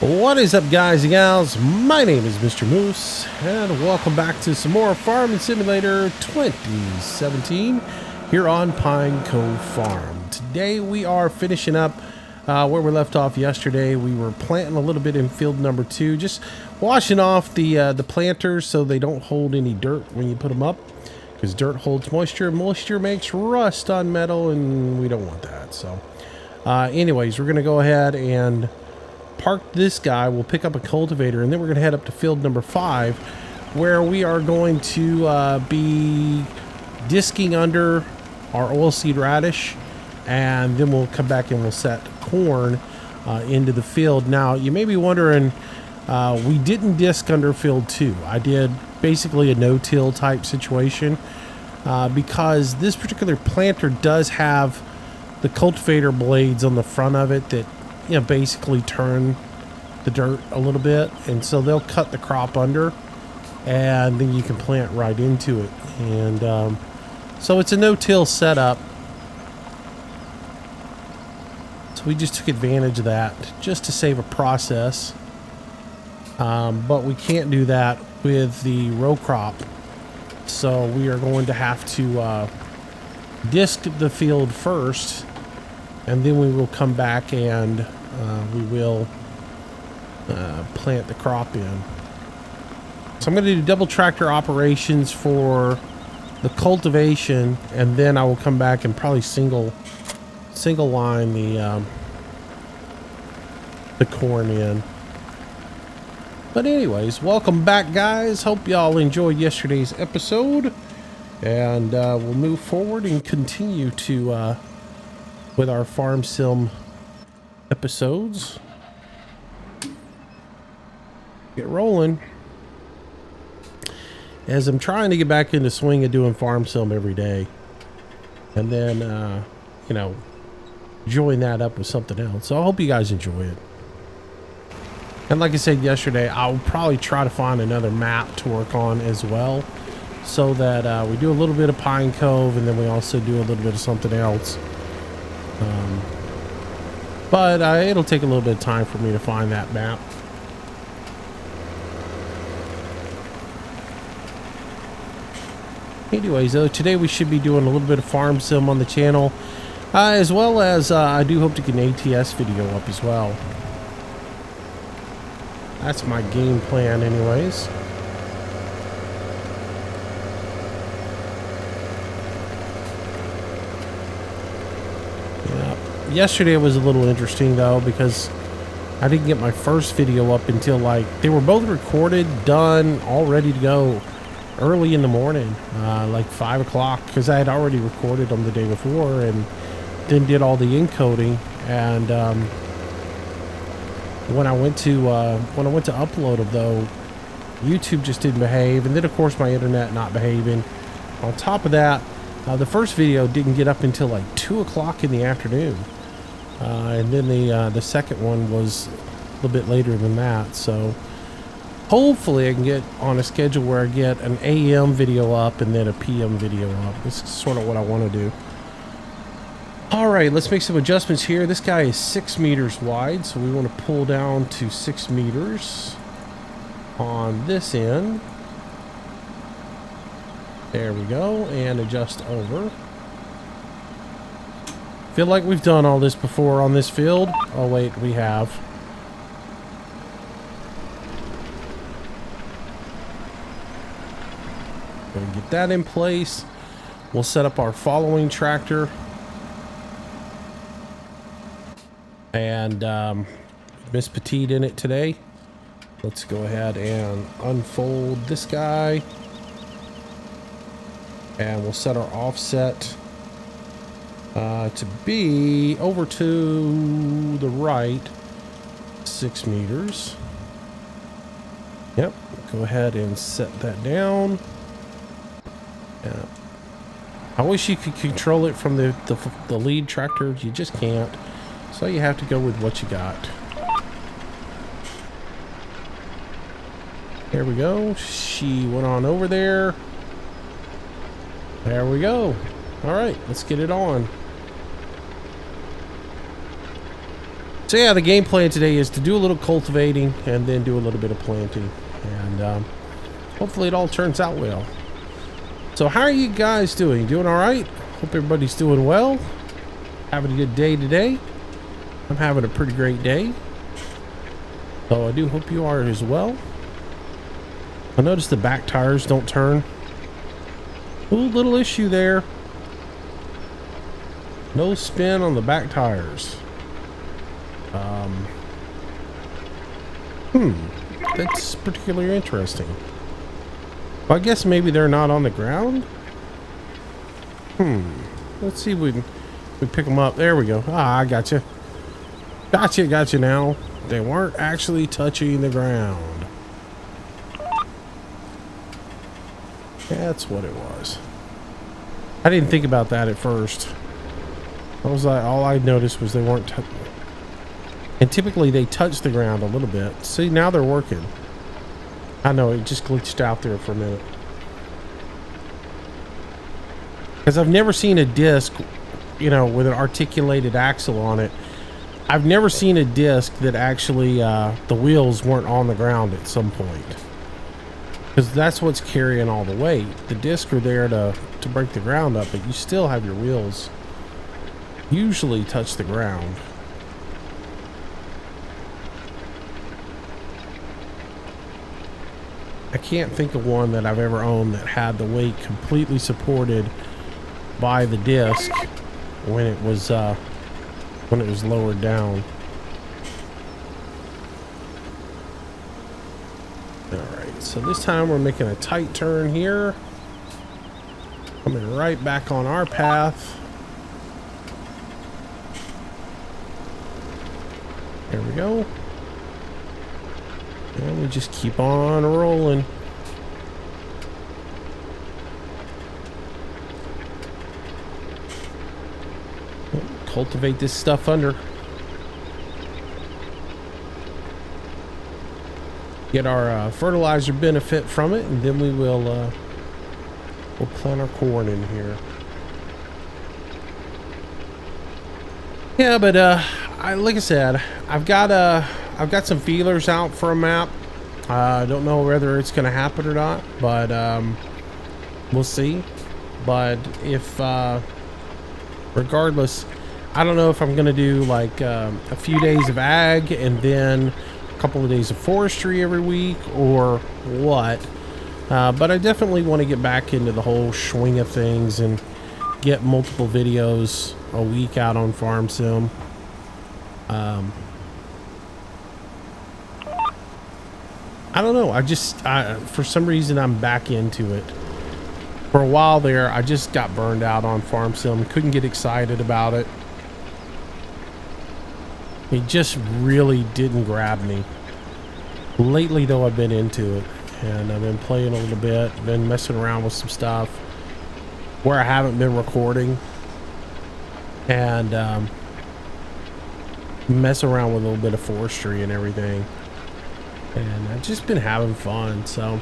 What is up, guys and gals? My name is Mr. Moose, and welcome back to some more Farming Simulator 2017 here on Pine Cove Farm. Today we are finishing up where we left off yesterday. We were planting a little bit in field number 2, just washing off the planters so they don't hold any dirt when you put them up, because dirt holds moisture. Moisture makes rust on metal, and we don't want that. So anyways, we're going to go ahead and park this guy. We'll pick up a cultivator, and then we're going to head up to field number 5, where we are going to be disking under our oilseed radish, and then we'll come back and we'll set corn into the field. Now, you may be wondering, we didn't disc under field 2. I did basically a no-till type situation because this particular planter does have the cultivator blades on the front of it that basically turn the dirt a little bit, and so they'll cut the crop under, and then you can plant right into it. And so it's a no-till setup, so we just took advantage of that just to save a process, but we can't do that with the row crop, so we are going to have to disc the field first, and then we will come back and we will plant the crop in. So I'm going to do double tractor operations for the cultivation, and then I will come back and probably single line the corn in. But anyways, welcome back, guys. Hope y'all enjoyed yesterday's episode, and we'll move forward and continue to with our farm sim episodes. Get rolling, as I'm trying to get back into swing of doing farm sim every day, and then join that up with something else. So I hope you guys enjoy it. And like I said yesterday, I'll probably try to find another map to work on as well, so that we do a little bit of Pine Cove, and then we also do a little bit of something else. But it'll take a little bit of time for me to find that map. Anyways, though, today we should be doing a little bit of farm sim on the channel, as well as I do hope to get an ATS video up as well. That's my game plan anyways. Yesterday was a little interesting though, because I didn't get my first video up until they were both recorded, done, all ready to go early in the morning, like 5 o'clock, because I had already recorded them the day before and then did all the encoding. And when I went to upload them though, YouTube just didn't behave, and then of course my internet not behaving. On top of that, the first video didn't get up until like 2 o'clock in the afternoon. And then the second one was a little bit later than that. So hopefully I can get on a schedule where I get an AM video up and then a PM video up. This is sort of what I want to do. All right, let's make some adjustments here. This guy is 6 meters wide, so we want to pull down to 6 meters on this end. There we go, and adjust over. Feel like we've done all this before on this field. Oh wait, we have. Gonna get that in place. We'll set up our following tractor, and Miss Petite in it today. Let's go ahead and unfold this guy, and we'll set our offset to be over to the right 6 meters. Yep, go ahead and set that down. Yeah. I wish you could control it from the lead tractor. You just can't, so you have to go with what you got. There we go. She went on over there. There we go. All right, let's get it on. So yeah, the game plan today is to do a little cultivating and then do a little bit of planting, and hopefully it all turns out well. So how are you guys doing? Doing all right? Hope everybody's doing well. Having a good day today. I'm having a pretty great day. So I do hope you are as well. I noticed the back tires don't turn. Ooh, little issue there. No spin on the back tires. That's particularly interesting. Well, I guess maybe they're not on the ground. Let's see if we pick them up. There we go. Ah, I gotcha. Gotcha now. They weren't actually touching the ground. That's what it was. I didn't think about that at first. I was like, all I noticed was they weren't touching. And typically they touch the ground a little bit. See, now they're working. I know, it just glitched out there for a minute. Because I've never seen a disc, you know, with an articulated axle on it. I've never seen a disc that actually the wheels weren't on the ground at some point. Because that's what's carrying all the weight. The discs are there to break the ground up, but you still have your wheels usually touch the ground. I can't think of one that I've ever owned that had the weight completely supported by the disc when it was lowered down. All right, so this time we're making a tight turn here, coming right back on our path. There we go. And we just keep on rolling. Cultivate this stuff under. Get our fertilizer benefit from it, and then we'll plant our corn in here. Yeah, but like I said, I've got some feelers out for a map. I don't know whether it's going to happen or not, but we'll see. But if regardless, I don't know if I'm going to do like a few days of ag and then a couple of days of forestry every week or what. But I definitely want to get back into the whole swing of things and get multiple videos a week out on Farm Sim. I don't know. For some reason, I'm back into it. For a while there, I just got burned out on Farm Sim. Couldn't get excited about it. It just really didn't grab me. Lately, though, I've been into it. And I've been playing a little bit. Been messing around with some stuff where I haven't been recording. And mess around with a little bit of forestry and everything. And I've just been having fun. So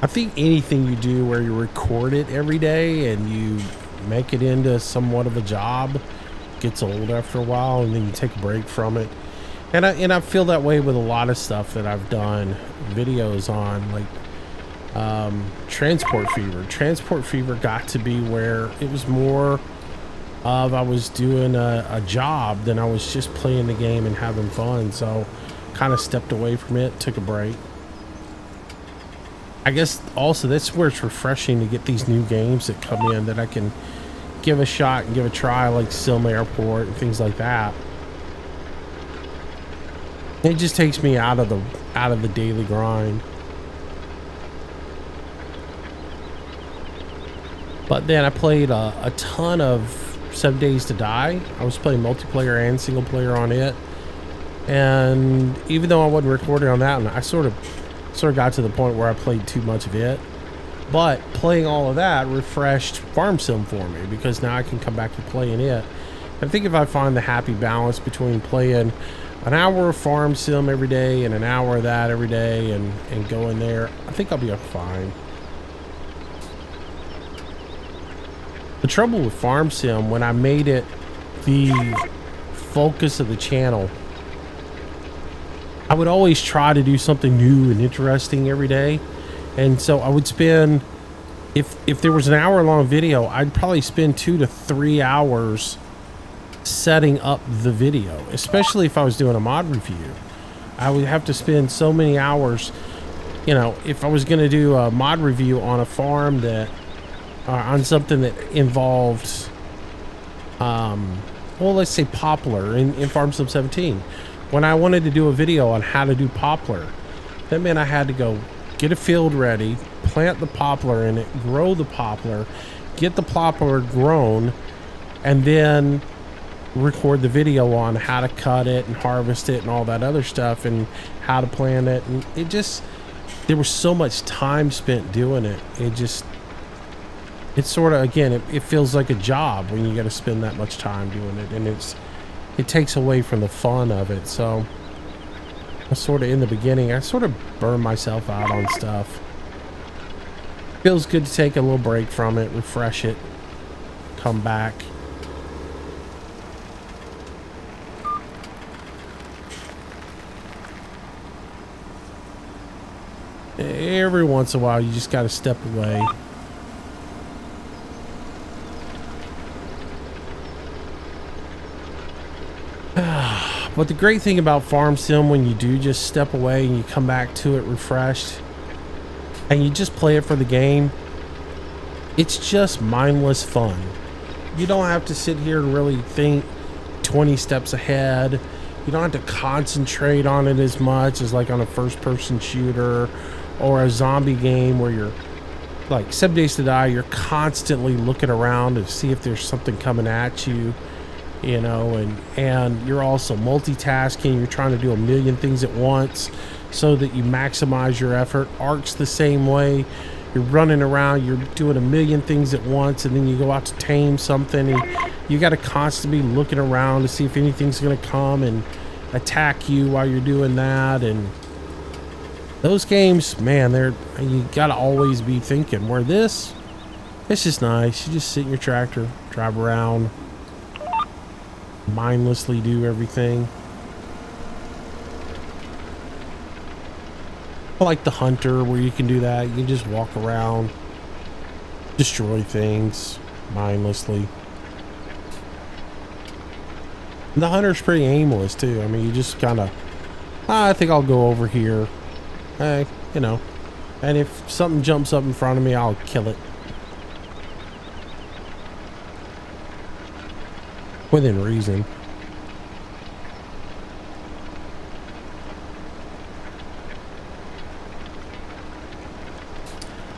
I think anything you do where you record it every day and you make it into somewhat of a job gets old after a while, and then you take a break from it. And I feel that way with a lot of stuff that I've done videos on, like Transport Fever. Transport Fever got to be where it was more of I was doing a job than I was just playing the game and having fun. So kind of stepped away from it, took a break. I guess also that's where it's refreshing to get these new games that come in that I can give a shot and give a try, like Sim Airport and things like that. It just takes me out of the daily grind. But then I played a ton of 7 Days to Die. I was playing multiplayer and single player on it, and even though I wasn't recording on that one, I sort of got to the point where I played too much of it. But playing all of that refreshed Farm Sim for me, because now I can come back to playing it. I think if I find the happy balance between playing an hour of Farm Sim every day and an hour of that every day and going there, I think I'll be fine. The trouble with Farm Sim, when I made it the focus of the channel. I would always try to do something new and interesting every day. And so I would spend, if there was an hour-long video, I'd probably spend 2 to 3 hours setting up the video, especially if I was doing a mod review. I would have to spend so many hours, you know, if I was going to do a mod review on a farm that, on something that involved, well, let's say poplar in Farm Sub 17. When I wanted to do a video on how to do poplar, that meant I had to go get a field ready, plant the poplar in it, grow the poplar, get the poplar grown, and then record the video on how to cut it and harvest it and all that other stuff and how to plant it. And it just, there was so much time spent doing it. It's sort of, again, it feels like a job when you got to spend that much time doing it, and it takes away from the fun of it. So I sort of, in the beginning, I sort of burned myself out on stuff. Feels good to take a little break from it, refresh it, come back. Every once in a while, you just got to step away. But the great thing about Farm Sim, when you do just step away and you come back to it refreshed and you just play it for the game, it's just mindless fun. You don't have to sit here and really think 20 steps ahead. You don't have to concentrate on it as much as like on a first-person shooter or a zombie game where you're like 7 Days to Die, you're constantly looking around to see if there's something coming at you. You know, and you're also multitasking. You're trying to do a million things at once so that you maximize your effort. Ark's the same way. You're running around, you're doing a million things at once, and then you go out to tame something, and you got to constantly be looking around to see if anything's going to come and attack you while you're doing that. And those games, man, you got to always be thinking. Where it's just nice. You just sit in your tractor, drive around, mindlessly do everything. I like the Hunter, where you can do that. You can just walk around, destroy things mindlessly. And the Hunter's pretty aimless too. I mean, you just kind of, I think I'll go over here, you know, and if something jumps up in front of me, I'll kill it within reason.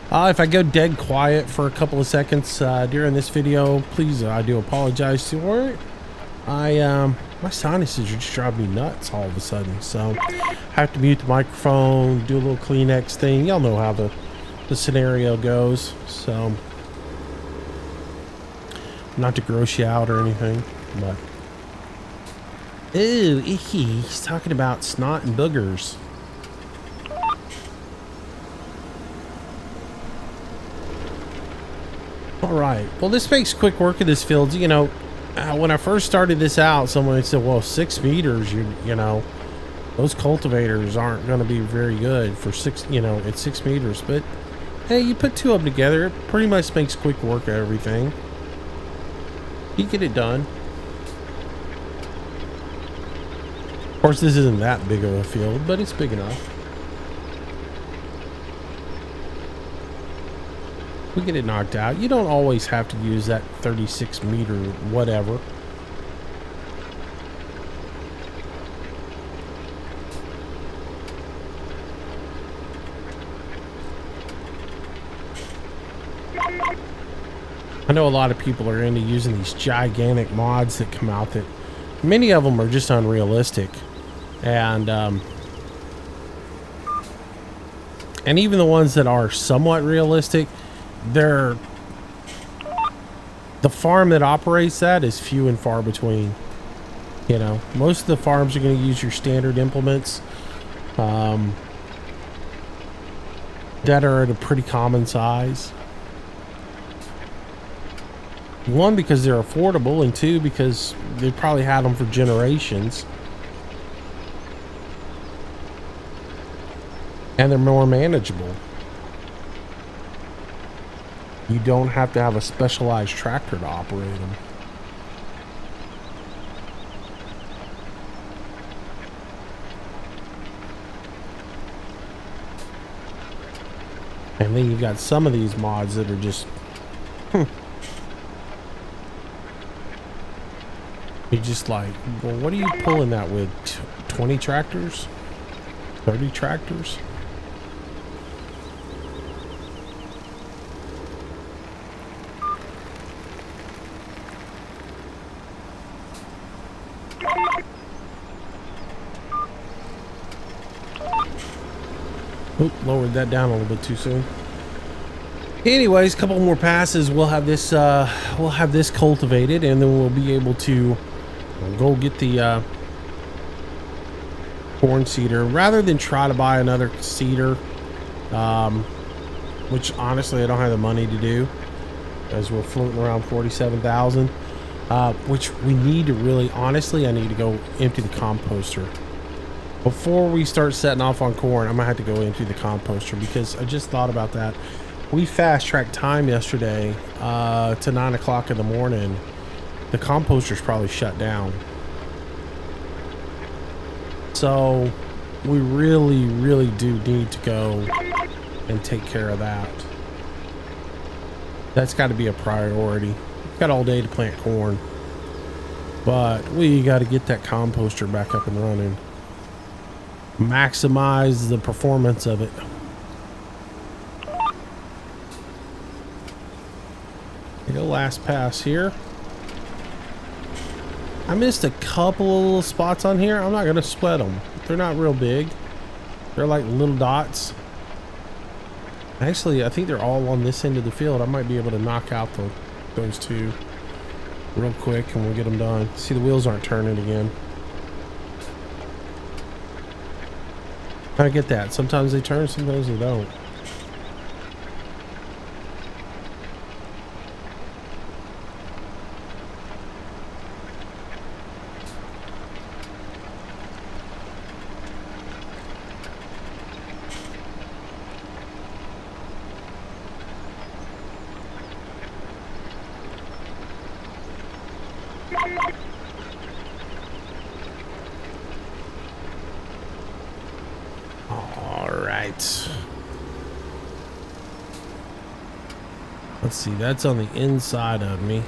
If I go dead quiet for a couple of seconds during this video, please, I do apologize for it. My sinuses are just driving me nuts all of a sudden, so I have to mute the microphone, do a little Kleenex thing. Y'all know how the scenario goes, so not to gross you out or anything, but ooh, icky. He's talking about snot and boogers. All right, well, this makes quick work of this field. You know, when I first started this out, someone said, well, 6 meters, you know, those cultivators aren't going to be very good for 6, you know, at 6 meters. But hey, you put 2 of them together, it pretty much makes quick work of everything. You get it done. Of course, this isn't that big of a field, but it's big enough. We get it knocked out. You don't always have to use that 36 meter whatever. I know a lot of people are into using these gigantic mods that come out that many of them are just unrealistic. And even the ones that are somewhat realistic, the farm that operates that is few and far between. You know, most of the farms are going to use your standard implements that are at a pretty common size. One, because they're affordable, and two, because they probably had them for generations. And they're more manageable. You don't have to have a specialized tractor to operate them. And then you've got some of these mods that are just you're just like, well, what are you pulling that with? 20 tractors? 30 tractors? Oop, lowered that down a little bit too soon. Anyways, a couple more passes, we'll have this cultivated, and then we'll be able to go get the corn seeder rather than try to buy another seeder, which honestly I don't have the money to do, as we're floating around 47,000, which we need to really, honestly, I need to go empty the composter. Before we start setting off on corn, I'm gonna have to go empty the composter, because I just thought about that. We fast-tracked time yesterday to 9 o'clock in the morning. The composter's probably shut down. So we really do need to go and take care of that. That's got to be a priority. We've got all day to plant corn, but we got to get that composter back up and running. Maximize the performance of it. Go last pass here. I missed a couple of little spots on here. I'm not gonna split them. They're not real big. They're like little dots. Actually, I think they're all on this end of the field. I might be able to knock out those two real quick, and we'll get them done. See, the wheels aren't turning again. I get that. Sometimes they turn, sometimes they don't. Let's see, that's on the inside of me.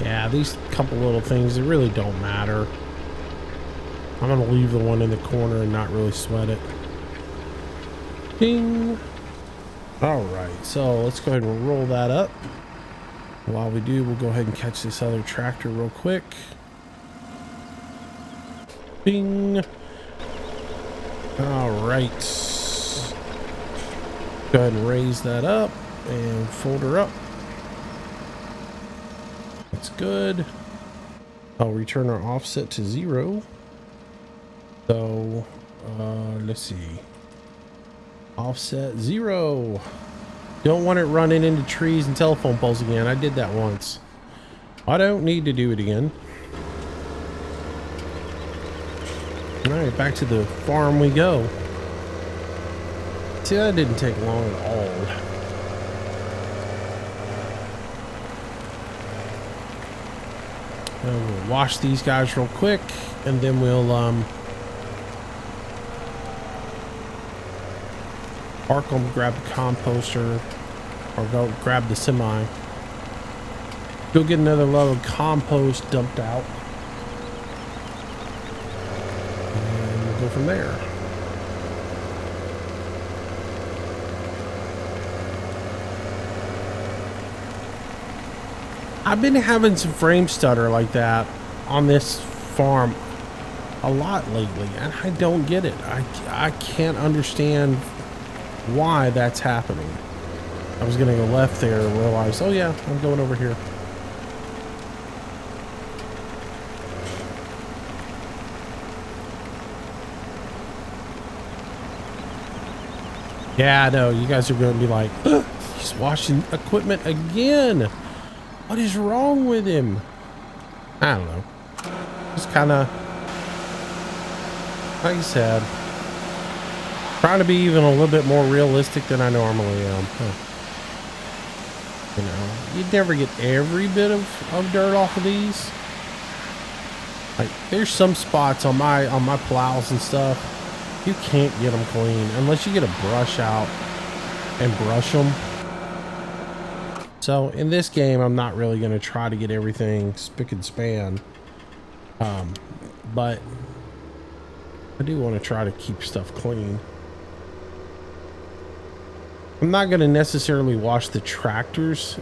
Yeah, these couple little things, they really don't matter. I'm gonna leave the one in the corner and not really sweat it. Ding. All right, so let's go ahead and roll that up. While we do, we'll go ahead and catch this other tractor real quick. Bing. All right. Go ahead and raise that up and fold her up. That's good. I'll return our offset to 0. So, let's see. Offset 0. Don't want it running into trees and telephone poles again. I did that once. I don't need to do it again. All right, back to the farm we go. See, that didn't take long at all. We'll wash these guys real quick, and then we'll park them, grab the composter, or go grab the semi. Go get another load of compost dumped out, and we'll go from there. I've been having some frame stutter like that on this farm a lot lately, and I don't get it. I can't understand why that's happening. I was gonna go left there and realize, oh yeah, I'm going over here. Yeah, I know. You guys are going to be like, "Ugh, he's washing equipment again. What is wrong with him?" I don't know. Just kind of, like I said, trying to be even a little bit more realistic than I normally am. You know, you'd never get every bit of dirt off of these. Like, there's some spots on my plows and stuff, you can't get them clean unless you get a brush out and brush them. So in this game, I'm not really going to try to get everything spick and span. But I do want to try to keep stuff clean. I'm not going to necessarily wash the tractors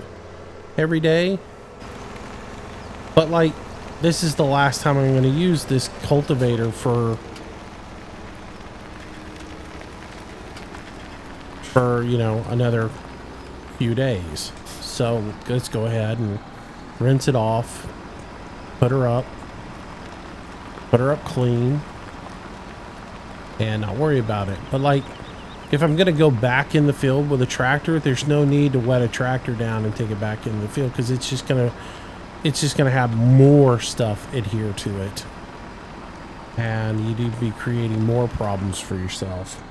every day, but like, this is the last time I'm going to use this cultivator for, you know, another few days. So let's go ahead and rinse it off, put her up clean, and not worry about it. But like, if I'm going to go back in the field with a tractor, there's no need to wet a tractor down and take it back in the field, because it's just going to have more stuff adhere to it, and you need to be creating more problems for yourself.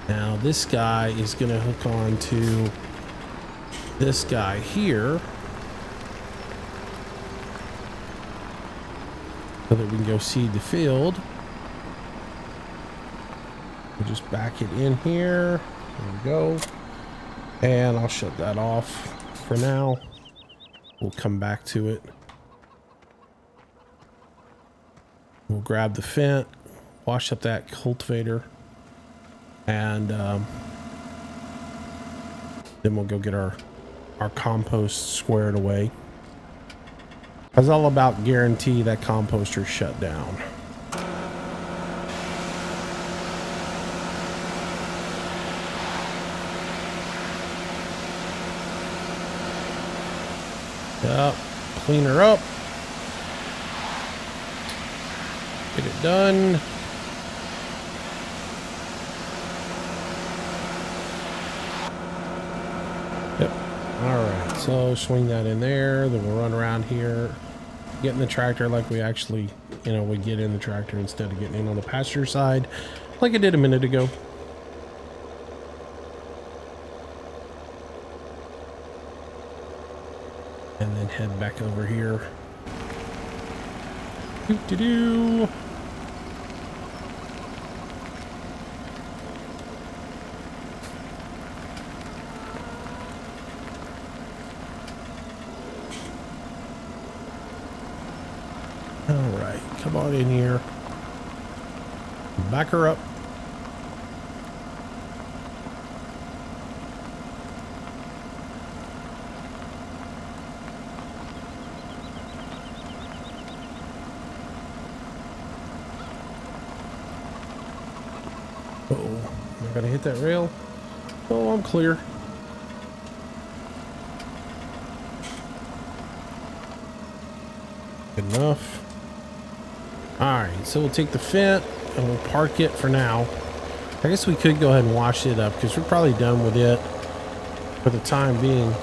Now this guy is going to hook on to this guy here so that we can go seed the field. We'll just back it in here. There we go. And I'll shut that off for now. We'll come back to it. We'll grab the fent, wash up that cultivator, and then we'll go get our compost squared away. I was all about guarantee that composter shut down. Yep, clean her up. Get it done. Yep. All right, so swing that in there. Then we'll run around here, get in the tractor like we actually, you know, we get in the tractor instead of getting in on the pasture side like I did a minute ago. And then head back over here. Doo-doo-doo. All right, come on in here. Back her up. Uh-oh, I gotta hit that rail. Oh, I'm clear. Good enough. Alright, so we'll take the fent and we'll park it for now. I guess we could go ahead and wash it up because we're probably done with it for the time being.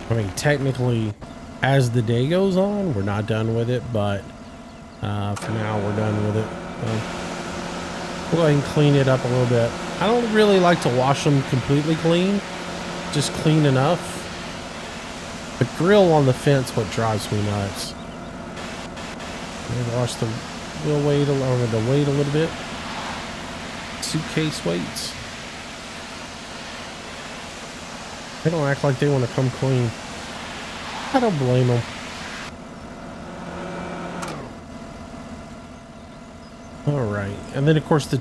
I mean, technically, as the day goes on, we're not done with it, but for now, we're done with it. We'll go ahead and clean it up a little bit. I don't really like to wash them completely clean, just clean enough. The grill on the fence what drives me nuts. Maybe wash the, we'll wait a little bit. Suitcase weights. They don't act like they want to come clean. I don't blame them. All right, and then of course the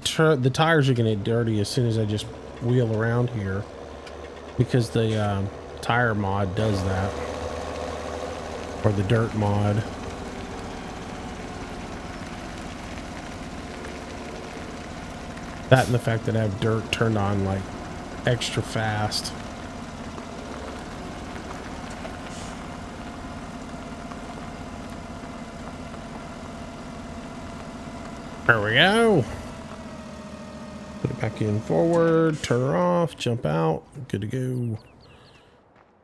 tires are going to get dirty as soon as I just wheel around here, because the tire mod does that, or the dirt mod. That and the fact that I have dirt turned on like extra fast. There we go. Put it back in forward, turn her off, jump out. Good to go.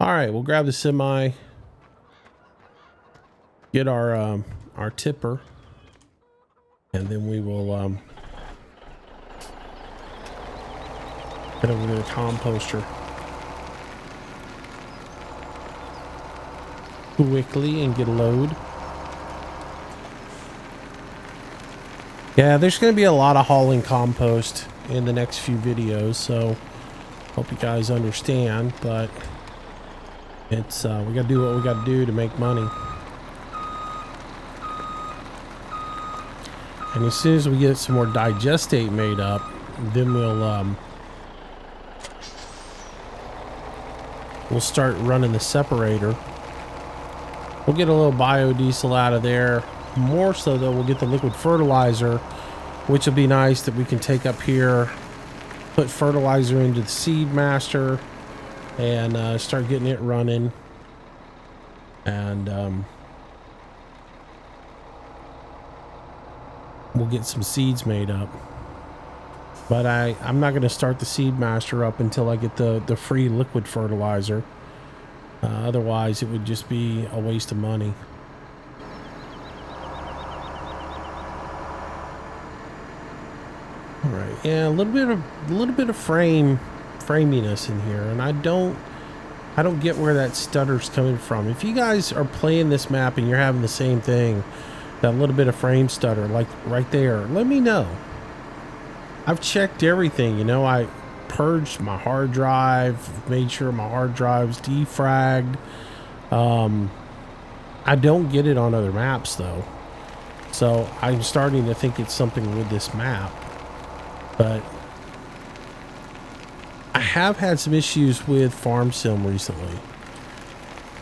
All right, we'll grab the semi, get our tipper, and then we will head over to the composter quickly and get a load. Yeah, there's going to be a lot of hauling compost in the next few videos, so hope you guys understand, but it's we got to do what we got to do to make money. And as soon as we get some more digestate made up, then we'll start running the separator. We'll get a little biodiesel out of there. More so though, we'll get the liquid fertilizer, which will be nice that we can take up here, put fertilizer into the seed master, and start getting it running. And we'll get some seeds made up. But I'm not going to start the seed master up until I get the free liquid fertilizer. Otherwise, it would just be a waste of money. All right, yeah, a little bit of framiness in here, and I don't get where that stutter's coming from. If you guys are playing this map and you're having the same thing, that little bit of frame stutter, like right there, let me know. I've checked everything, you know. I purged my hard drive, made sure my hard drive's defragged. I don't get it on other maps though, so I'm starting to think it's something with this map. But I have had some issues with Farm Sim recently,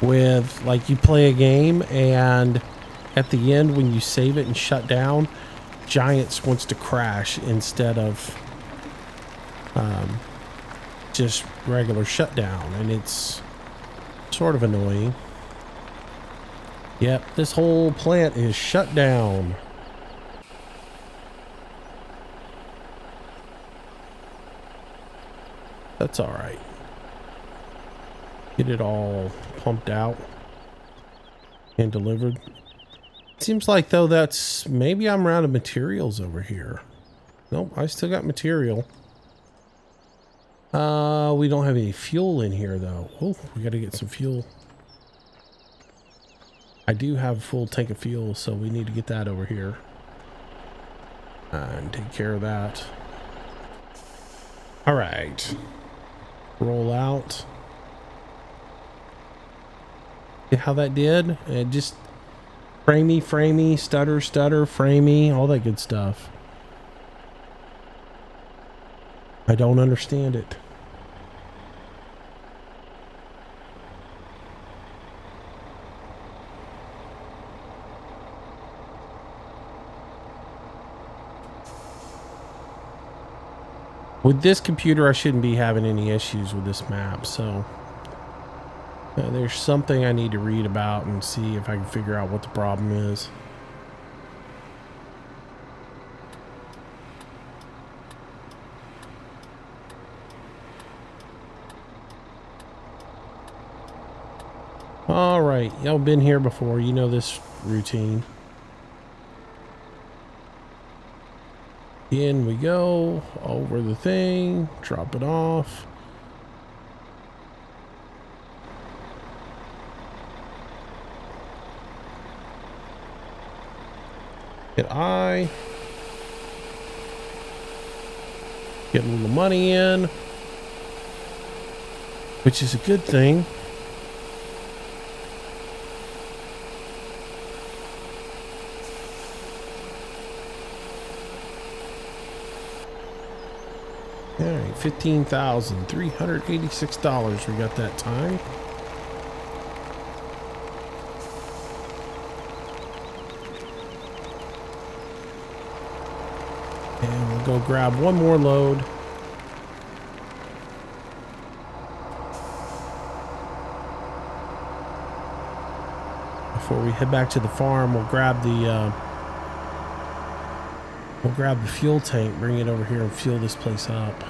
with like you play a game and at the end when you save it and shut down, Giants wants to crash instead of just regular shutdown, and it's sort of annoying. Yep, this whole plant is shut down. That's all right. Get it all pumped out and delivered. Seems like though that's maybe I'm out of materials over here. Nope, I still got material. We don't have any fuel in here though. Oh, we got to get some fuel. I do have a full tank of fuel, so we need to get that over here and take care of that. All right. Roll out. See how that did? It just framey, stutter, framey, all that good stuff. I don't understand it. With this computer, I shouldn't be having any issues with this map, so there's something I need to read about and see if I can figure out what the problem is. All right, y'all been here before, you know this routine. In we go, over the thing, drop it off. Hit I. Get a little money in, which is a good thing. All right, $15,386 we got that time. And we'll go grab one more load. Before we head back to the farm, we'll grab the We'll grab the fuel tank, bring it over here and fuel this place up.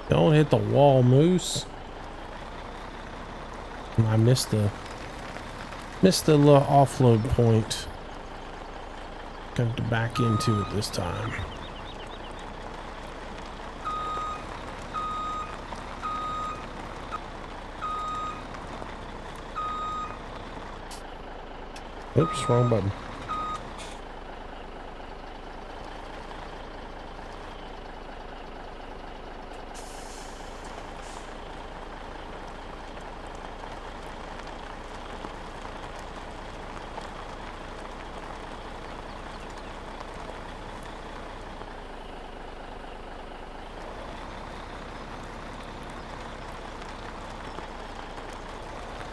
Don't hit the wall, Moose. I missed the little offload point. Got to back into it this time. Oops, wrong button.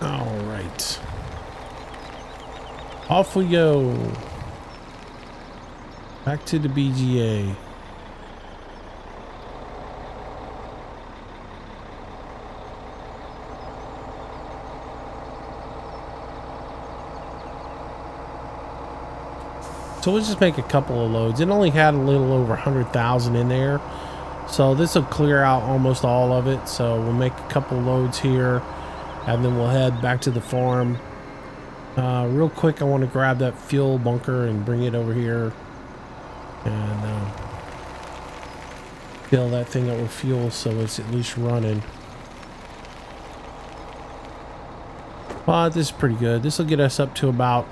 All right. Off we go. Back to the BGA. So we'll just make a couple of loads. It only had a little over 100,000 in there. So this will clear out almost all of it. So we'll make a couple loads here and then we'll head back to the farm. Real quick, I want to grab that fuel bunker and bring it over here and fill that thing up with fuel so it's at least running. But this is pretty good. This will get us up to about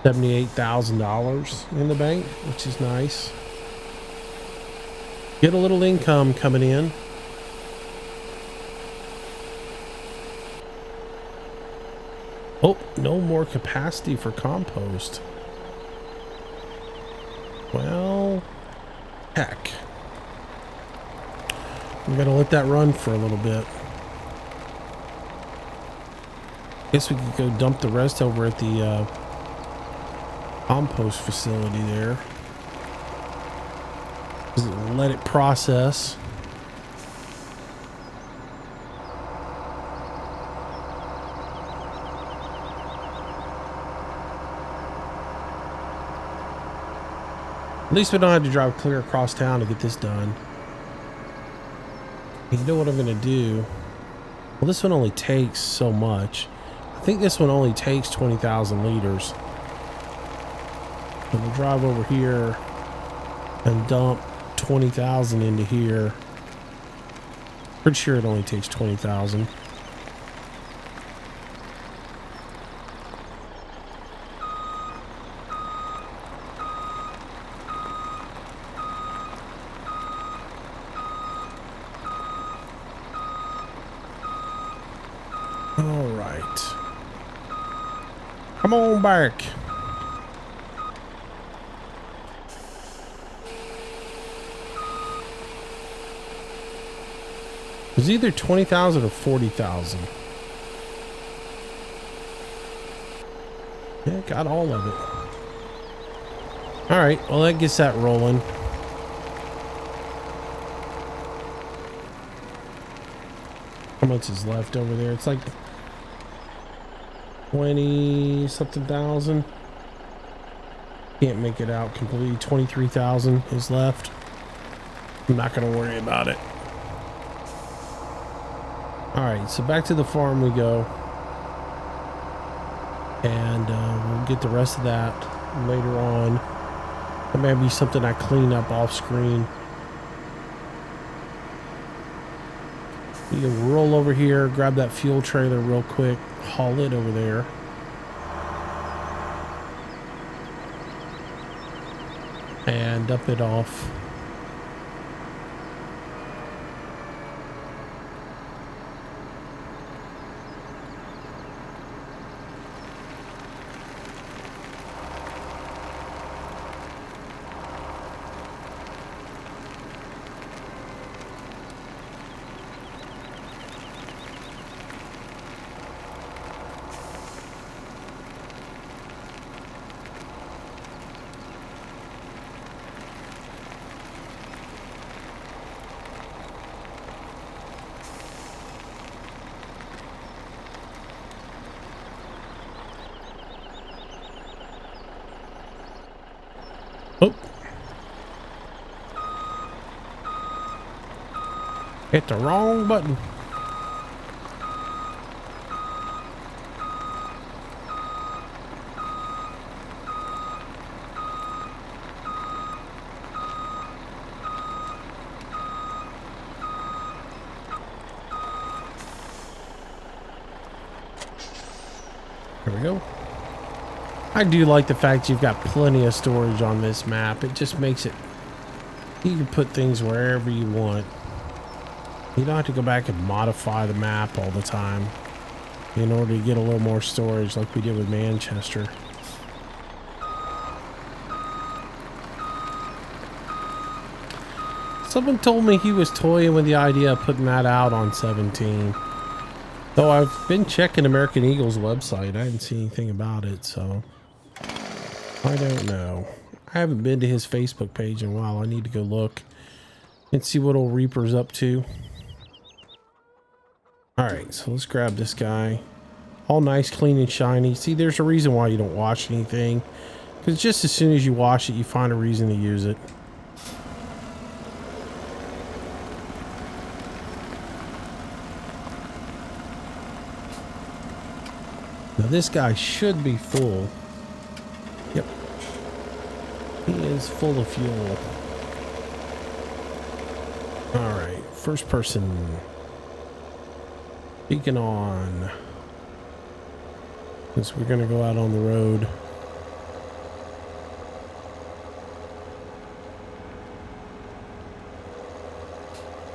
$78,000 in the bank, which is nice. Get a little income coming in. Oh, no more capacity for compost. Well, heck. I'm gonna let that run for a little bit. Guess we could go dump the rest over at the compost facility there. Just let it process. At least we don't have to drive clear across town to get this done. You know what I'm gonna do? Well, this one only takes so much. I think this one only takes 20,000 liters. And we'll drive over here and dump 20,000 into here. Pretty sure it only takes 20,000. All right. Come on back. It was either 20,000 or 40,000. Yeah, got all of it. All right, well, that gets that rolling. How much is left over there? It's like 20 something thousand. Can't make it out completely. 23,000 is left. I'm not going to worry about it. All right, so back to the farm we go. And we'll get the rest of that later on. That may be something I clean up off screen. You can roll over here, grab that fuel trailer real quick, haul it over there. And dump it off. Hit the wrong button. There we go. I do like the fact you've got plenty of storage on this map. It just makes it, you can put things wherever you want. You don't have to go back and modify the map all the time in order to get a little more storage like we did with Manchester. Someone told me he was toying with the idea of putting that out on 17. Though I've been checking American Eagle's website. I didn't see anything about it, so I don't know. I haven't been to his Facebook page in a while. I need to go look and see what old Reaper's up to. Alright, so let's grab this guy. All nice, clean, and shiny. See, there's a reason why you don't wash anything. Because just as soon as you wash it, you find a reason to use it. Now this guy should be full. Yep. He is full of fuel. Alright, first person. Beacon on. Since we're gonna go out on the road.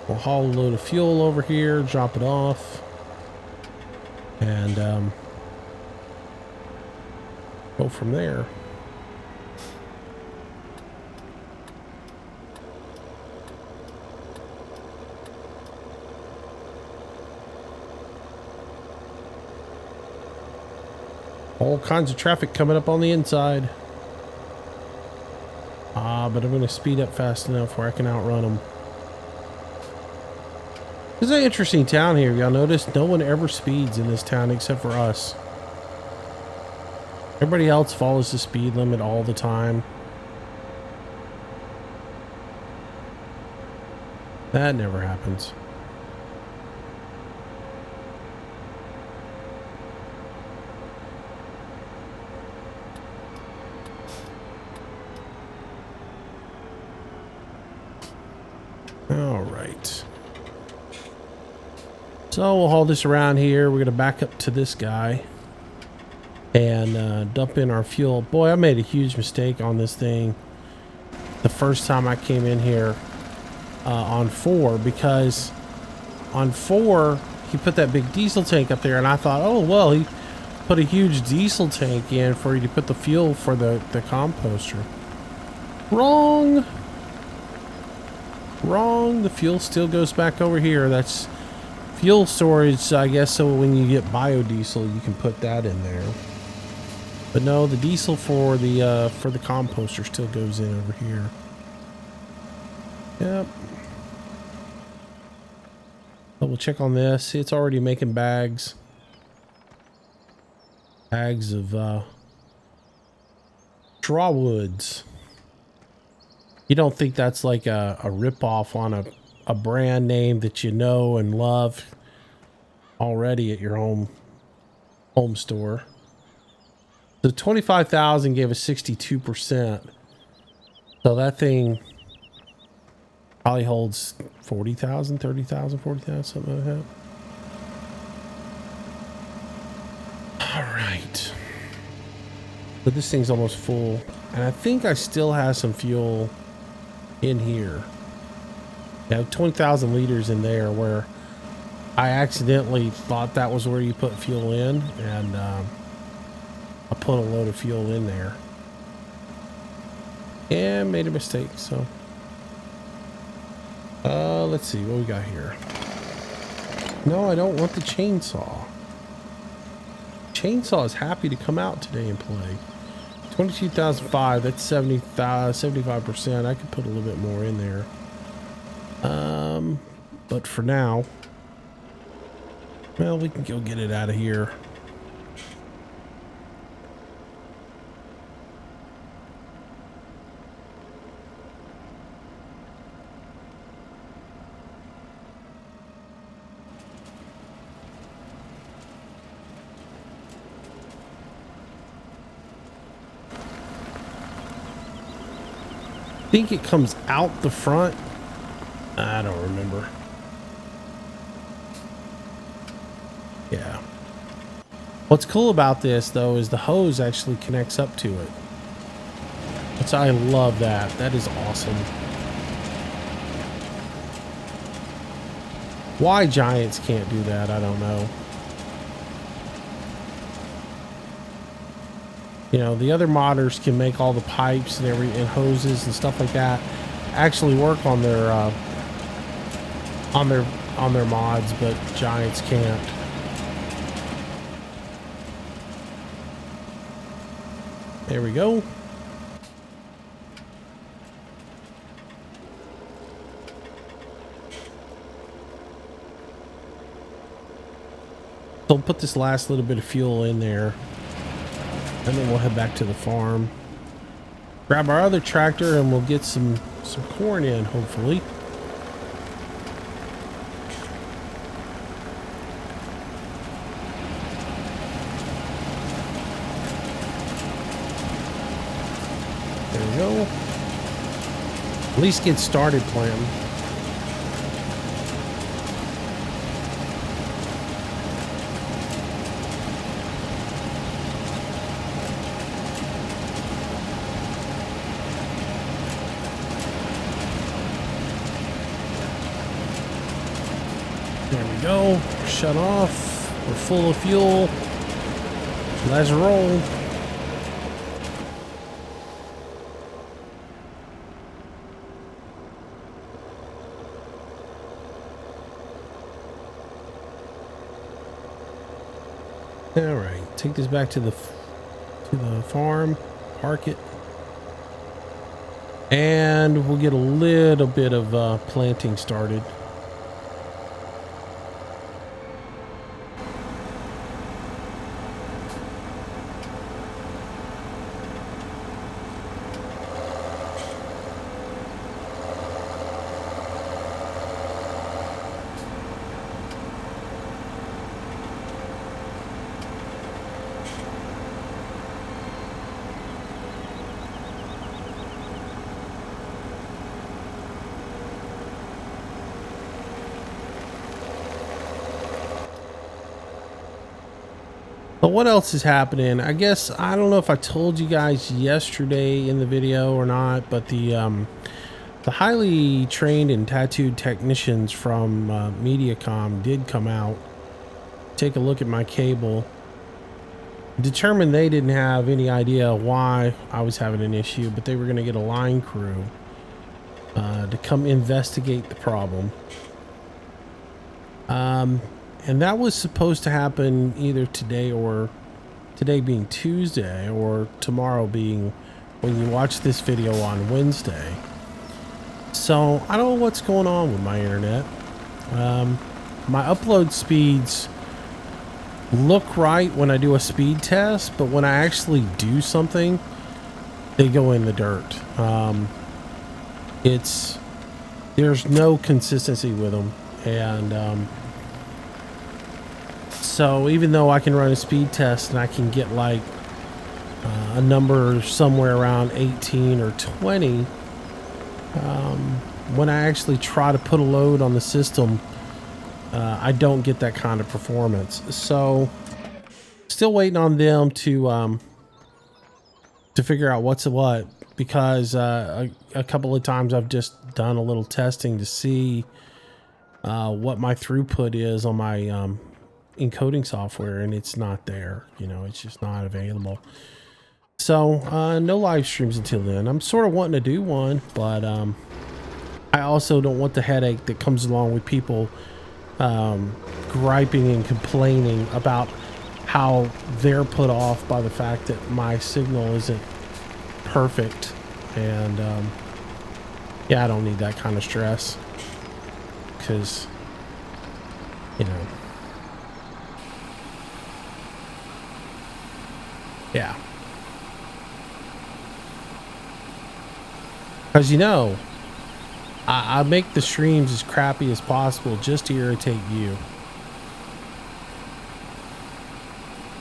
We'll haul a load of fuel over here, drop it off. And go from there. All kinds of traffic coming up on the inside. But I'm going to speed up fast enough where I can outrun them. This is an interesting town here. Y'all notice no one ever speeds in this town except for us. Everybody else follows the speed limit all the time. That never happens. All right. So we'll haul this around here. We're going to back up to this guy. And dump in our fuel. Boy, I made a huge mistake on this thing the first time I came in here on 4, because on 4 he put that big diesel tank up there, and I thought, oh well, he put a huge diesel tank in for you to put the fuel for the composter. Wrong. The fuel still goes back over here. That's fuel storage, I guess, so when you get biodiesel you can put that in there. But no, the diesel for the composter still goes in over here. Yep. Double check on this. See, it's already making bags. Bags of straw woods. You don't think that's like a ripoff on a brand name that you know and love already at your home store. So 25,000 gave us 62%. So that thing probably holds 40,000, 30,000, 40,000, something like that. All right. So this thing's almost full. And I think I still have some fuel in here. I have 20,000 liters in there where I accidentally thought that was where you put fuel in. And I put a load of fuel in there and made a mistake. So let's see what we got here. No, I don't want the chainsaw. Chainsaw is happy to come out today and play. 22,005, that's 75%. I could put a little bit more in there, but for now, well, we can go get it out of here. think it comes out the front. I don't remember. Yeah. What's cool about this though is the hose actually connects up to it. Which I love that. That is awesome. Why Giants can't do that, I don't know. You know, the other modders can make all the pipes and and hoses and stuff like that actually work on their mods, but Giants can't. There we go. So we'll put this last little bit of fuel in there, and then we'll head back to the farm, grab our other tractor, and we'll get some corn in, hopefully. There we go. At least get started planting. There we go. Shut off. We're full of fuel. Let's roll. All right, take this back to the farm, park it, and we'll get a little bit of planting started. But what else is happening? I guess, I don't know if I told you guys yesterday in the video or not, but the highly trained and tattooed technicians from MediaCom did come out, take a look at my cable, determined they didn't have any idea why I was having an issue, but they were going to get a line crew to come investigate the problem. And that was supposed to happen either today being Tuesday, or tomorrow being when you watch this video on Wednesday. So I don't know what's going on with my internet. My upload speeds look right when I do a speed test, but when I actually do something, they go in the dirt. There's no consistency with them. And so even though I can run a speed test and I can get like a number somewhere around 18 or 20, when I actually try to put a load on the system, I don't get that kind of performance. So still waiting on them to figure out what's what, because a couple of times I've just done a little testing to see what my throughput is on my encoding software, and it's not there. You know, it's just not available. So no live streams until then. I'm sort of wanting to do one, but I also don't want the headache that comes along with people griping and complaining about how they're put off by the fact that my signal isn't perfect. And yeah, I don't need that kind of stress, because, you know, yeah. Because, you know, I make the streams as crappy as possible just to irritate you.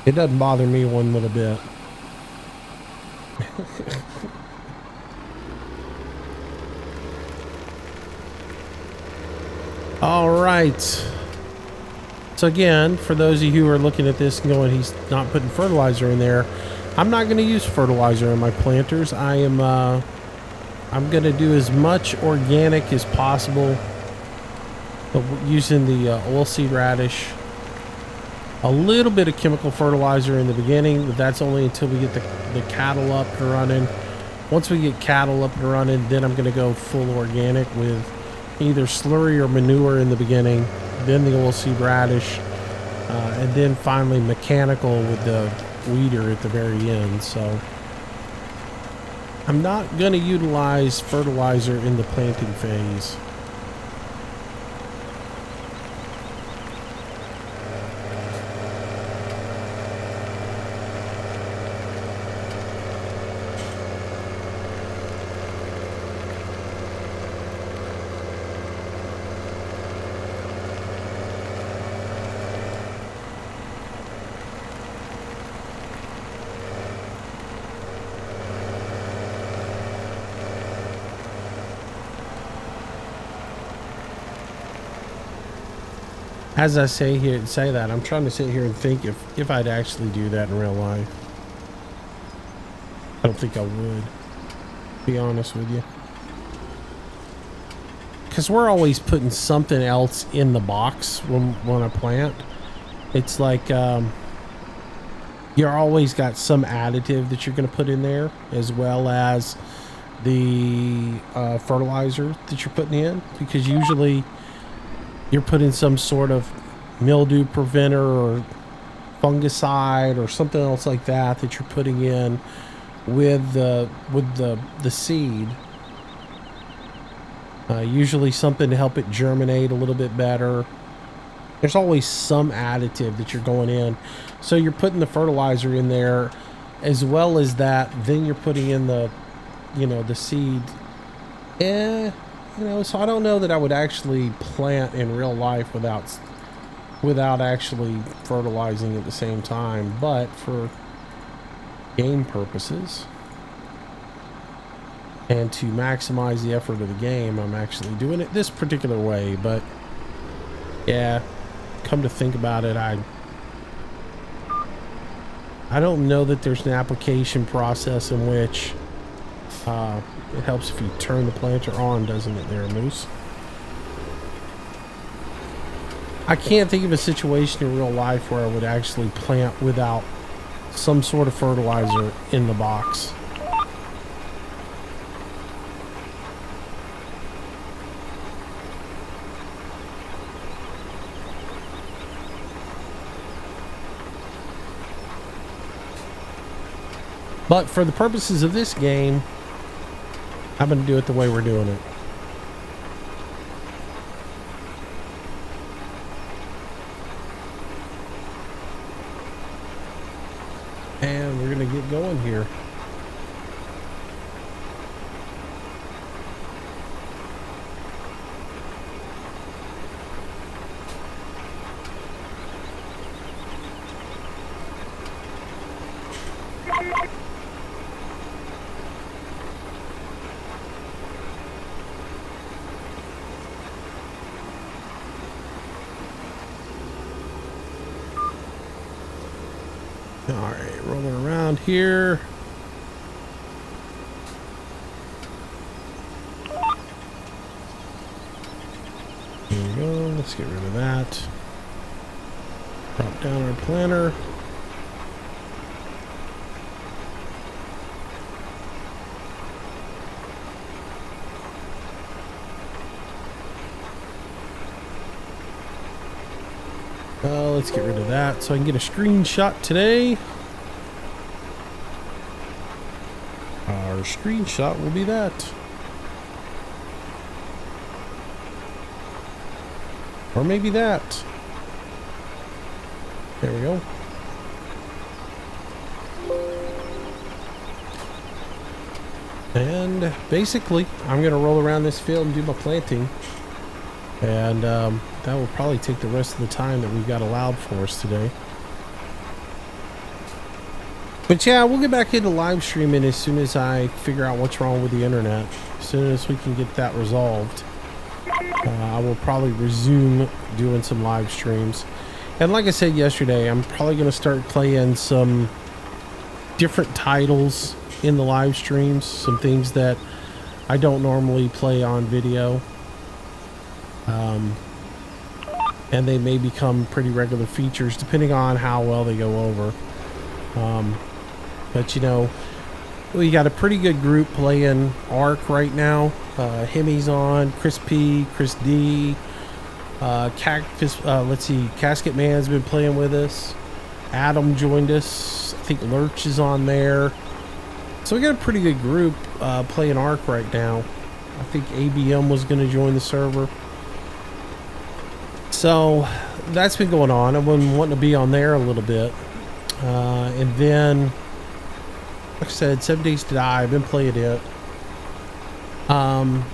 It doesn't bother me one little bit. All right. So again, for those of you who are looking at this and going, he's not putting fertilizer in there, I'm not going to use fertilizer in my planters. I'm going to do as much organic as possible, using the oilseed radish. A little bit of chemical fertilizer in the beginning, but that's only until we get the cattle up and running. Once we get cattle up and running, then I'm going to go full organic with either slurry or manure in the beginning, then the oilseed radish, and then finally mechanical with the weeder at the very end. So I'm not going to utilize fertilizer in the planting phase. As I say that, I'm trying to sit here and think if I'd actually do that in real life. I don't think I would, be honest with you. Because we're always putting something else in the box when I plant. It's like you're always got some additive that you're going to put in there, as well as the fertilizer that you're putting in, because usually you're putting some sort of mildew preventer or fungicide or something else like that you're putting in with the seed. Usually something to help it germinate a little bit better. There's always some additive that you're going in. So you're putting the fertilizer in there, as well as that. Then you're putting in the seed. So I don't know that I would actually plant in real life without actually fertilizing at the same time. But for game purposes and to maximize the effort of the game, I'm actually doing it this particular way. But yeah, come to think about it, I don't know that there's an application process in which it helps if you turn the planter on, doesn't it there, Moose? I can't think of a situation in real life where I would actually plant without some sort of fertilizer in the box. But for the purposes of this game, I'm going to do it the way we're doing it. And we're going to get going here. Alright, rolling around here. There we go. Let's get rid of that. Drop down our planter. Let's get rid of that so I can get a screenshot today. Our screenshot will be that. Or maybe that. There we go. And basically, I'm going to roll around this field and do my planting. And that will probably take the rest of the time that we've got allowed for us today. But yeah, we'll get back into live streaming as soon as I figure out what's wrong with the internet. As soon as we can get that resolved. I will probably resume doing some live streams. And like I said yesterday, I'm probably going to start playing some different titles in the live streams, some things that I don't normally play on video. And they may become pretty regular features depending on how well they go over. But you know, we got a pretty good group playing Ark right now. Hemi's on, Chris P, Chris D, let's see, Casket Man's been playing with us. Adam joined us. I think Lurch is on there. So we got a pretty good group playing Ark right now. I think ABM was going to join the server. So that's been going on. I've been wanting to be on there a little bit. And then, like I said, 7 Days to Die, I've been playing it.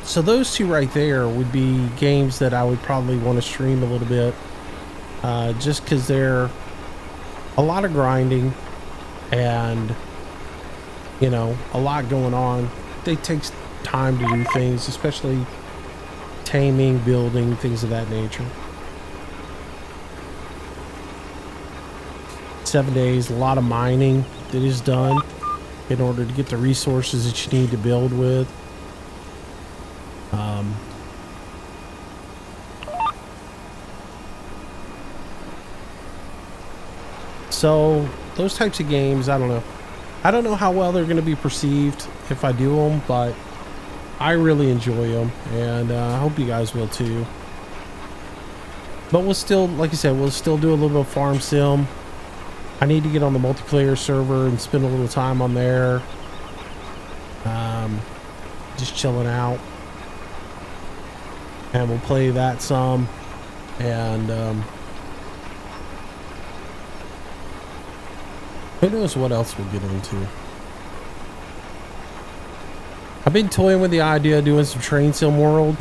So those two right there would be games that I would probably want to stream a little bit. Just because they're a lot of grinding and, you know, a lot going on. It takes time to do things, especially taming, building, things of that nature. 7 days, a lot of mining that is done in order to get the resources that you need to build with. So those types of games, I don't know. I don't know how well they're going to be perceived if I do them, but I really enjoy them, and I hope you guys will too. But we'll still, like I said, we'll still do a little bit of farm sim. I need to get on the multiplayer server and spend a little time on there. Just chilling out. And we'll play that some. And who knows what else we'll get into. I've been toying with the idea of doing some Train Sim World.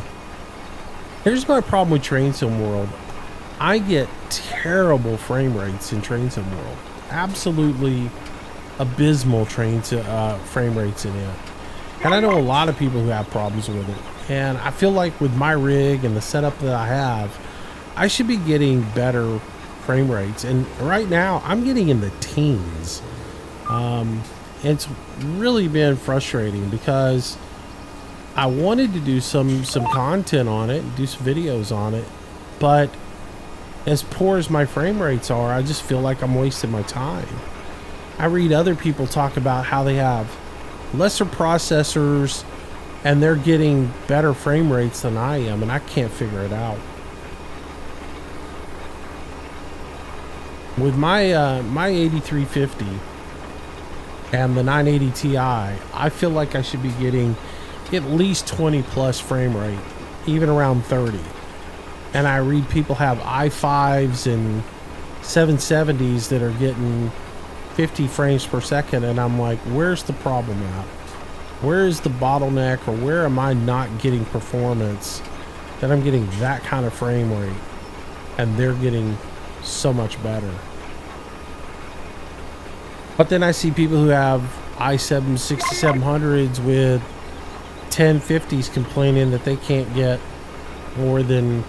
Here's my problem with Train Sim World. I get terrible frame rates in Train Sim World. Absolutely abysmal frame rates in it. And I know a lot of people who have problems with it. And I feel like with my rig and the setup that I have, I should be getting better frame rates. And right now, I'm getting in the teens. It's really been frustrating because I wanted to do some content on it, do some videos on it, but as poor as my frame rates are, I just feel like I'm wasting my time. I read other people talk about how they have lesser processors and they're getting better frame rates than I am, and I can't figure it out. With my my 8350 and the 980 Ti, I feel like I should be getting at least 20 plus frame rate, even around 30. And I read people have i5s and 770s that are getting 50 frames per second, and I'm like, where's the problem at? Where is the bottleneck, or where am I not getting performance that I'm getting that kind of frame rate and they're getting so much better? But then I see people who have i7 6700s with 1050s complaining that they can't get more than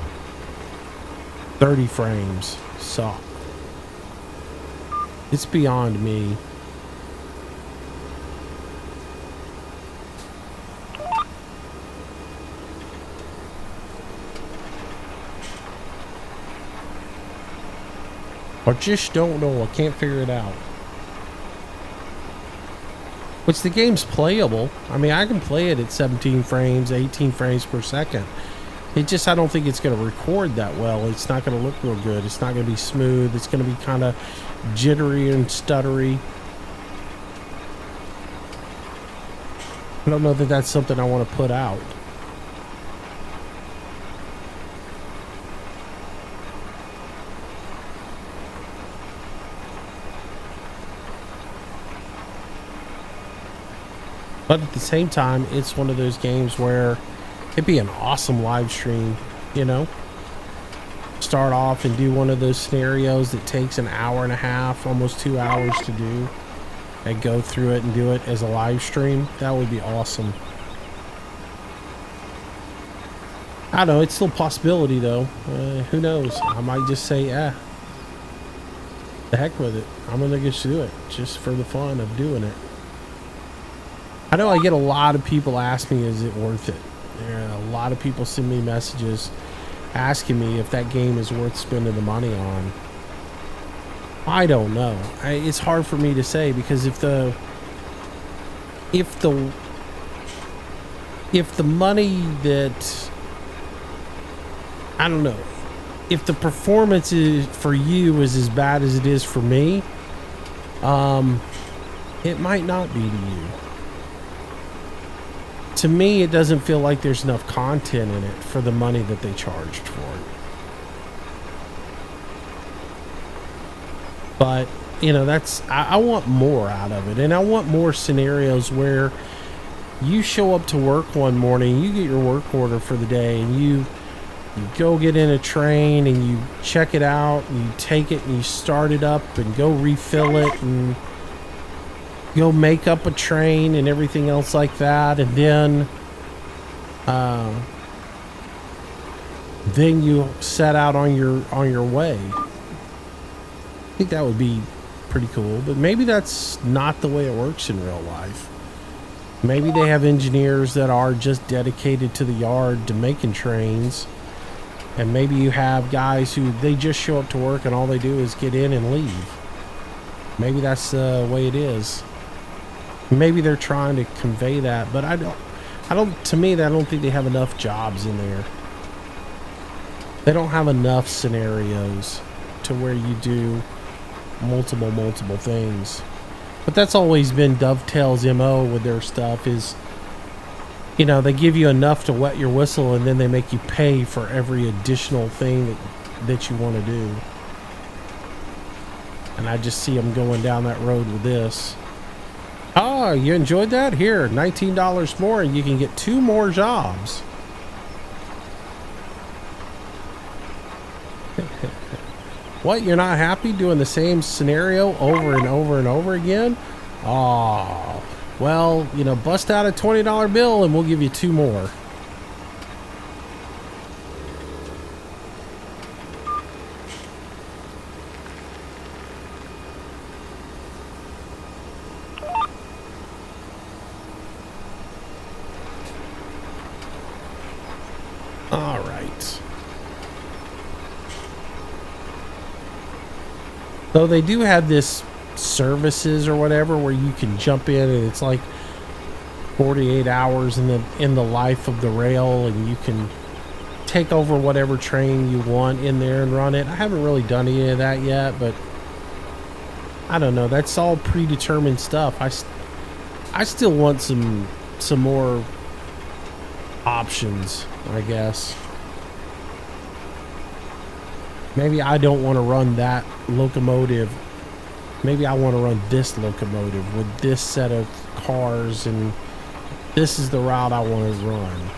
30 frames. So it's beyond me. I just don't know. I can't figure it out. Which the game's playable. I mean, I can play it at 17 frames, 18 frames per second. It just, I don't think it's going to record that well. It's not going to look real good. It's not going to be smooth. It's going to be kind of jittery and stuttery. I don't know that that's something I want to put out. But at the same time, it's one of those games where it'd be an awesome live stream, you know? Start off and do one of those scenarios that takes an hour and a half, almost 2 hours to do, and go through it and do it as a live stream. That would be awesome. I don't know, it's still a possibility though. Who knows? I might just say, the heck with it. I'm gonna just do it just for the fun of doing it. I know I get a lot of people ask me, is it worth it? A lot of people send me messages asking me if that game is worth spending the money on. I don't know. It's hard for me to say, because if the money that, I don't know, if the performance is for you is as bad as it is for me, it might not be to you. To me, it doesn't feel like there's enough content in it for the money that they charged for it. But, you know, I want more out of it. And I want more scenarios where you show up to work one morning, you get your work order for the day, and you go get in a train and you check it out, and you take it and you start it up and go refill it and go make up a train and everything else like that. And then you set out on your way. I think that would be pretty cool, but maybe that's not the way it works in real life. Maybe they have engineers that are just dedicated to the yard to making trains, and maybe you have guys who they just show up to work and all they do is get in and leave. Maybe that's the way it is. Maybe they're trying to convey that, but I don't to me, I don't think they have enough jobs in there. They don't have enough scenarios to where you do multiple things. But that's always been Dovetail's MO with their stuff, is, you know, they give you enough to wet your whistle, and then they make you pay for every additional thing that you want to do. And I just see them going down that road with this. Oh, you enjoyed that? Here, $19 more, and you can get 2 more jobs. What, you're not happy doing the same scenario over and over and over again? Oh, well, you know, bust out a $20 bill and we'll give you 2 more. All right. Though they do have this services or whatever where you can jump in, and it's like 48 hours in the life of the rail, and you can take over whatever train you want in there and run it. I haven't really done any of that yet, but I don't know. That's all predetermined stuff. I still want some more options, I guess. Maybe I don't want to run that locomotive. Maybe I want to run this locomotive with this set of cars, and this is the route I want to run.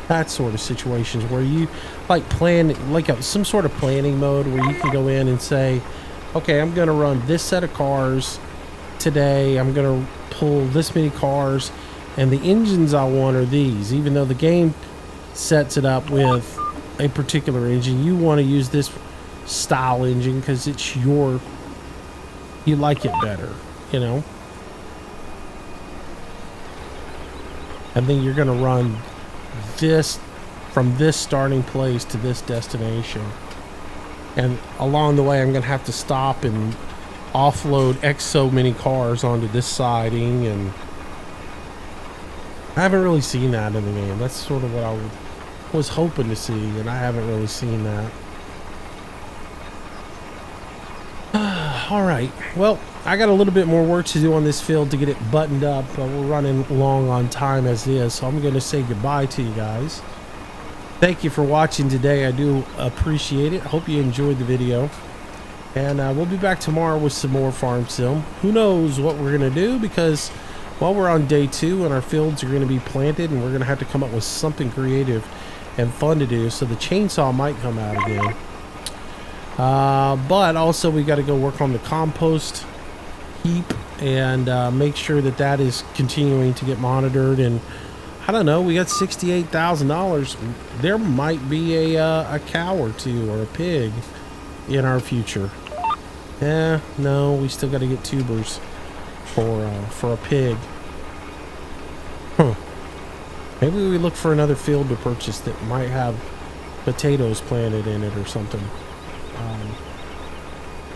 That sort of situations where you like plan, like some sort of planning mode where you can go in and say, okay, I'm going to run this set of cars today. I'm going to pull this many cars, and the engines I want are these. Even though the game sets it up with a particular engine, you want to use this style engine because it's you like it better, you know. And then you're going to run this from this starting place to this destination, and along the way I'm going to have to stop and offload X so many cars onto this siding, and I haven't really seen that in the game. That's sort of what I was hoping to see, and I haven't really seen that. All right, well, I got a little bit more work to do on this field to get it buttoned up, but we're running long on time as is, so I'm going to say goodbye to you guys. Thank you for watching today. I do appreciate it. I hope you enjoyed the video, and we'll be back tomorrow with some more farm sim. Who knows what we're going to do, because, well, we're on day 2 and our fields are going to be planted, and we're going to have to come up with something creative and fun to do, so the chainsaw might come out again. But also we got to go work on the compost heap and make sure that that is continuing to get monitored, and I don't know. We got $68,000. There might be a cow or two or a pig in our future. Yeah, no, we still got to get tubers for a pig. Huh. Maybe we look for another field to purchase that might have potatoes planted in it or something.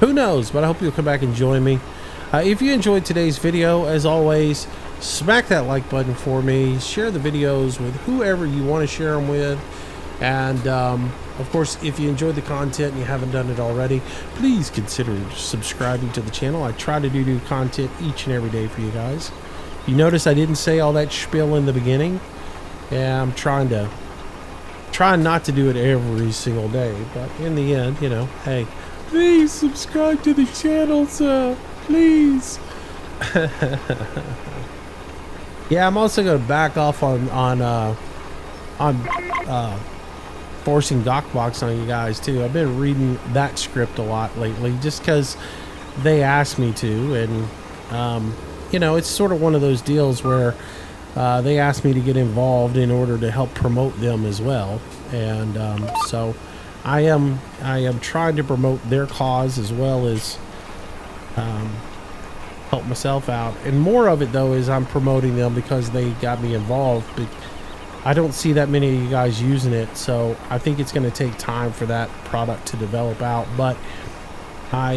Who knows? But I hope you'll come back and join me. If you enjoyed today's video, as always, smack that like button for me. Share the videos with whoever you want to share them with. And of course, if you enjoyed the content and you haven't done it already, please consider subscribing to the channel. I try to do new content each and every day for you guys. You notice I didn't say all that spiel in the beginning. Yeah, I'm trying not to do it every single day, but in the end, you know, hey, please subscribe to the channel, sir. Please. Yeah, I'm also going to back off on forcing Gawkbox on you guys too. I've been reading that script a lot lately, just because they asked me to, and you know, it's sort of one of those deals where they asked me to get involved in order to help promote them as well, and so I am trying to promote their cause as well as help myself out. And more of it though is I'm promoting them because they got me involved, but I don't see that many of you guys using it, so I think it's going to take time for that product to develop out. But I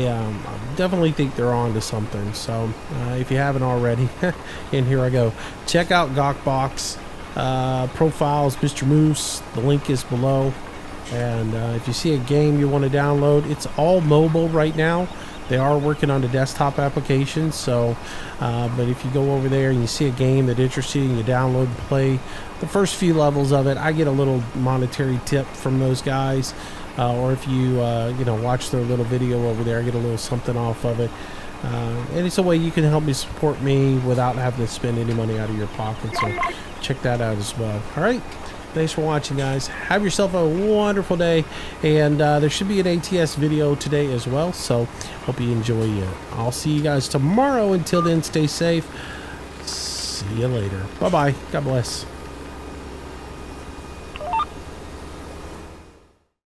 definitely think they're on to something. So if you haven't already, and here I go, check out Gawkbox profiles, Mr. Moose. The link is below. And if you see a game you want to download, it's all mobile right now. They are working on the desktop application, so but if you go over there and you see a game that interests you and you download and play the first few levels of it, I get a little monetary tip from those guys, or if you you know, watch their little video over there, I get a little something off of it, and it's a way you can help me support me without having to spend any money out of your pocket. So check that out as well. All right, thanks for watching, guys. Have yourself a wonderful day, and there should be an ATS video today as well, so hope you enjoy it. I'll see you guys tomorrow. Until then, stay safe. See you later. Bye bye. God bless.